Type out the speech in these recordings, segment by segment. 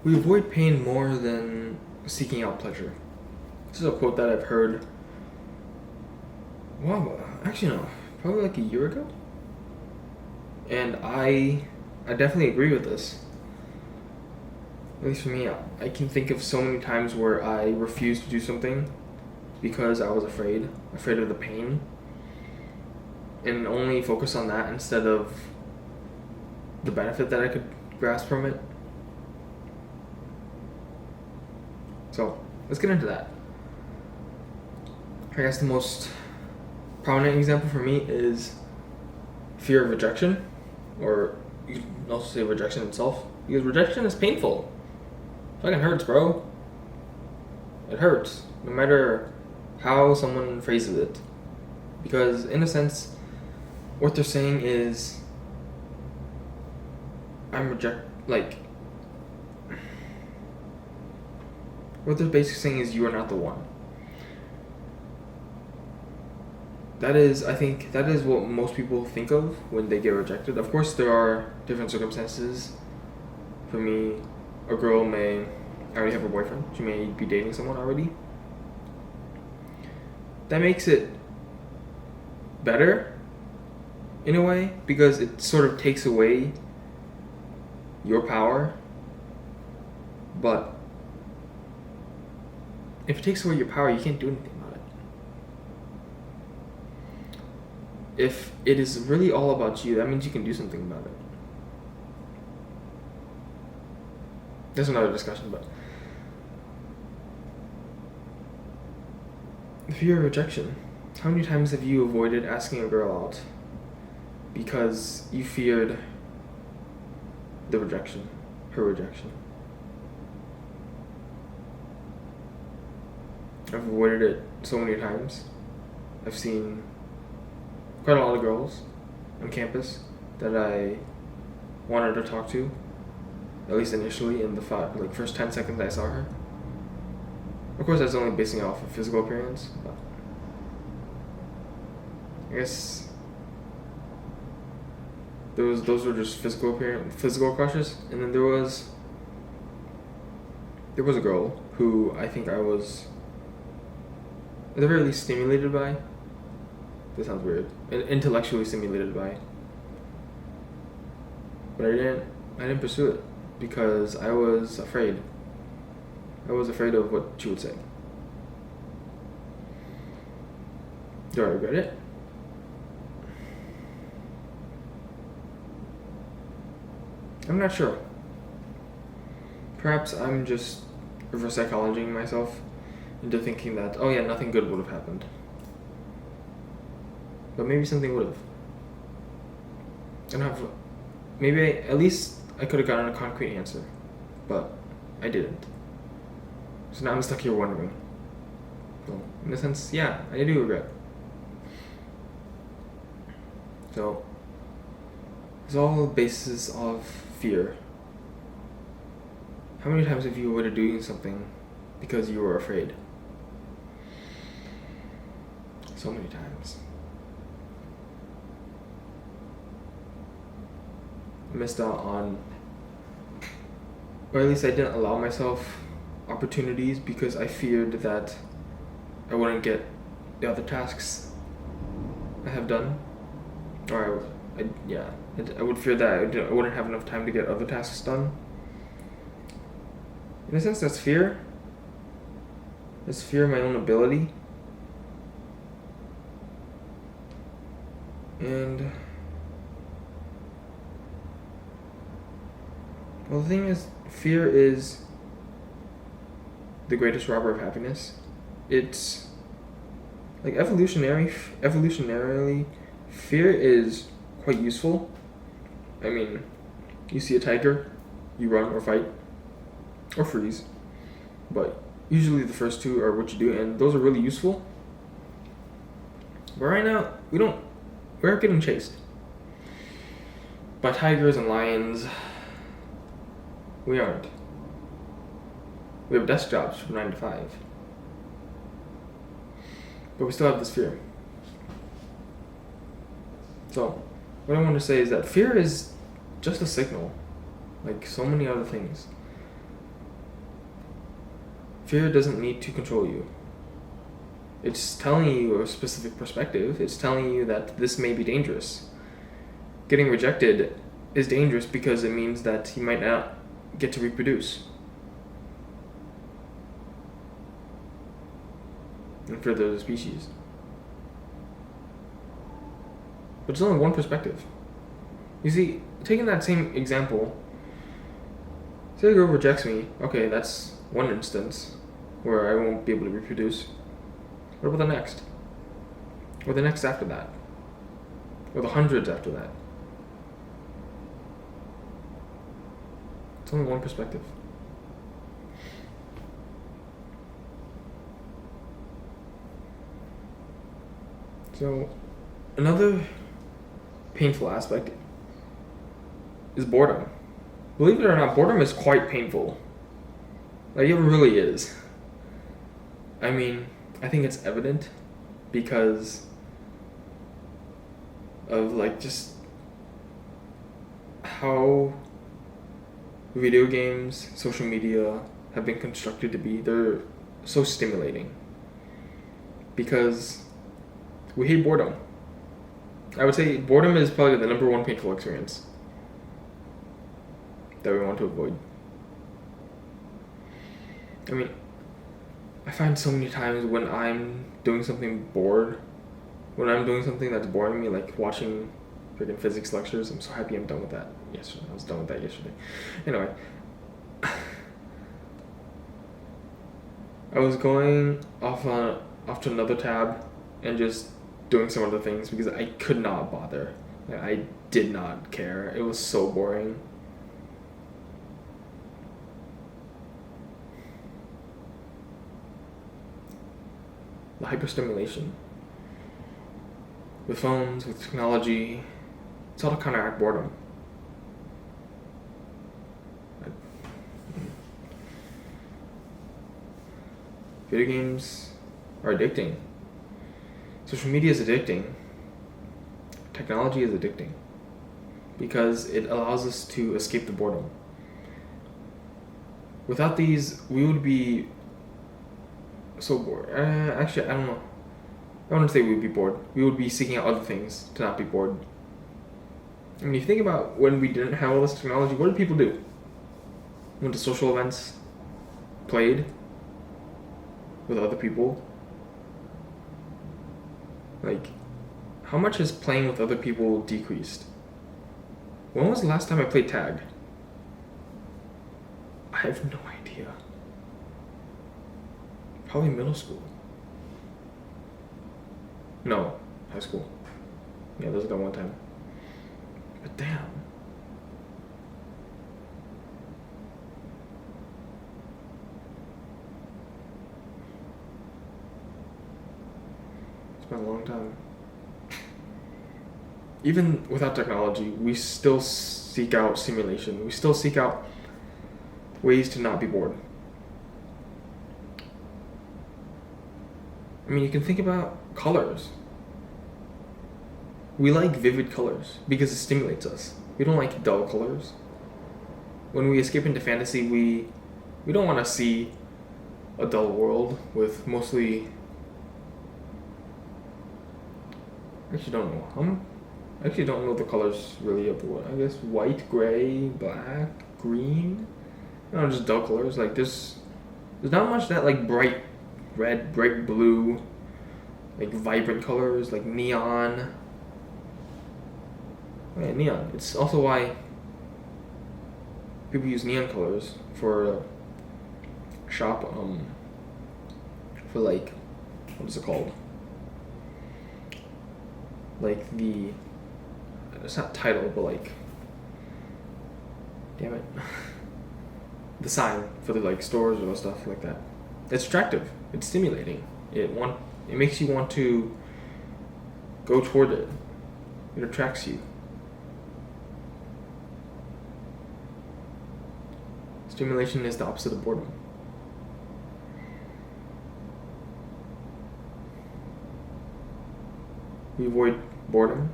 We avoid pain more than seeking out pleasure. This is a quote that I've heard. Wow, actually no, probably like a year ago. And I definitely agree with this. At least for me, I can think of so many times where I refused to do something because I was afraid of the pain, and only focus on that instead of the benefit that I could grasp from it. So let's get into that. I guess the most prominent example for me is fear of rejection, or you can also say rejection itself, because rejection is painful. It fucking hurts, bro. It hurts, no matter how someone phrases it. Because in a sense, what they're saying is, what they're basically saying is you are not the one. I think that is what most people think of when they get rejected. Of course, there are different circumstances. For me, a girl may already have a boyfriend. She may be dating someone already. That makes it better in a way, because it sort of takes away your power. But if it takes away your power, you can't do anything about it. If it is really all about you, that means you can do something about it. There's another discussion, but the fear of rejection. How many times have you avoided asking a girl out because you feared her rejection? I've avoided it so many times. I've seen quite a lot of girls on campus that I wanted to talk to, at least initially in the first 10 seconds I saw her. Of course, I was only basing it off of physical appearance, but I guess those were just physical crushes. And then there was a girl who I think I was at the very least stimulated by. That sounds weird. Intellectually stimulated by. But I didn't pursue it because I was afraid. I was afraid of what she would say. Do I regret it? I'm not sure. Perhaps I'm just reverse psychologying myself into thinking that, oh yeah, nothing good would have happened. But maybe something would have. At least I could have gotten a concrete answer. But I didn't. So now I'm stuck here wondering. So, in a sense, yeah, I do regret. So, it's all the basis of fear. How many times have you avoided doing something because you were afraid? So many times. I missed out on, or at least I didn't allow myself opportunities because I feared that I wouldn't get the other tasks I have done, or I would fear that I wouldn't have enough time to get other tasks done. In a sense, that's fear. That's fear of my own ability. And well, the thing is, fear is the greatest robber of happiness. It's like evolutionarily, fear is quite useful. I mean, you see a tiger, you run or fight or freeze, but usually the first two are what you do, and those are really useful. But right now, we're getting chased by tigers and lions. We aren't. We have desk jobs from 9 to 5. But we still have this fear. So, what I want to say is that fear is just a signal, like so many other things. Fear doesn't need to control you. It's telling you a specific perspective. It's telling you that this may be dangerous. Getting rejected is dangerous because it means that you might not get to reproduce and further the species. But it's only one perspective. You see, taking that same example, say a girl rejects me, okay, that's one instance where I won't be able to reproduce. What about the next? Or the next after that? Or the hundreds after that? It's only one perspective. So, another painful aspect is boredom. Believe it or not, boredom is quite painful. Like, it really is. I mean, I think it's evident because of, like, just how video games, social media have been constructed to be. They're so stimulating because we hate boredom. I would say boredom is probably the number one painful experience that we want to avoid. I mean, I find so many times when I'm doing something bored, when I'm doing something that's boring me, like watching freaking physics lectures, I'm so happy I'm done with that yesterday. I was done with that yesterday. Anyway, I was going off to another tab and just doing some other things because I could not bother. Like, I did not care. It was so boring. The hyperstimulation with phones, with technology, it's all to counteract boredom. Video games are addicting. Social media is addicting. Technology is addicting because it allows us to escape the boredom. Without these, we would be so bored. Actually, I don't know. I wouldn't say we would be bored. We would be seeking out other things to not be bored. I mean, if you think about when we didn't have all this technology, what did people do? Went to social events, played with other people. Like, how much has playing with other people decreased? When was the last time I played tag? I have no idea. Probably middle school. No, high school. Yeah, those are the one time. But damn. It's been a long time. Even without technology, we still seek out stimulation. We still seek out ways to not be bored. I mean, you can think about colors. We like vivid colors because it stimulates us. We don't like dull colors. When we escape into fantasy, we don't want to see a dull world with mostly... I actually don't know. I actually don't know the colors really of the world. I guess white, gray, black, green. You know, just dull colors. Like there's not much that like bright red, bright blue, like vibrant colors, like neon. Yeah, neon. It's also why people use neon colors for shop for like, what is it called? Like the, it's not title, but like, damn it, the sign for the like stores or stuff like that. It's attractive. It's stimulating. It makes you want to go toward it. It attracts you. Stimulation is the opposite of boredom. We avoid boredom.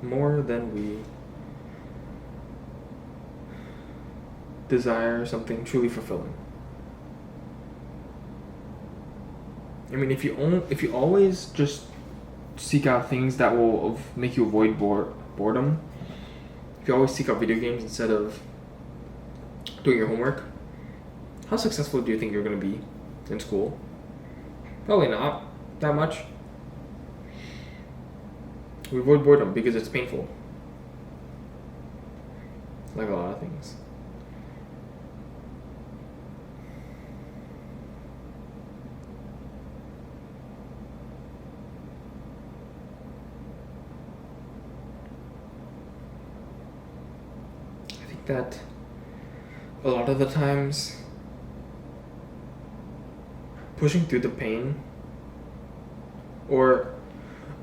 More than we desire something truly fulfilling. I mean, if you always just seek out things that will make you avoid boredom, if you always seek out video games instead of doing your homework, how successful do you think you're going to be in school? Probably not that much. We avoid boredom because it's painful. Like a lot of things. I think that a lot of the times pushing through the pain or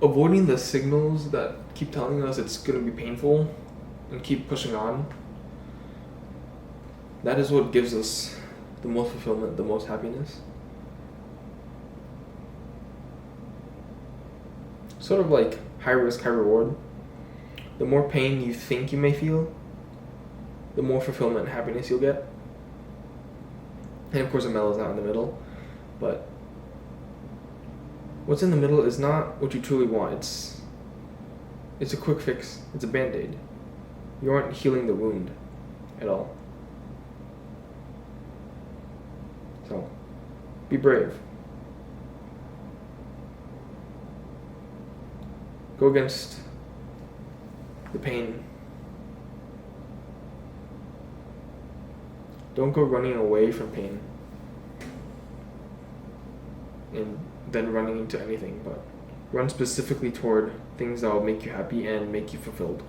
avoiding the signals that keep telling us it's going to be painful and keep pushing on, that is what gives us the most fulfillment, the most happiness. Sort of like high risk, high reward. The more pain you think you may feel, the more fulfillment and happiness you'll get. And of course, a mellow is not in the middle, but what's in the middle is not what you truly want. It's a quick fix. It's a band-aid. You aren't healing the wound at all. So, be brave. Go against the pain. Don't go running away from pain and then running into anything, but run specifically toward things that will make you happy and make you fulfilled.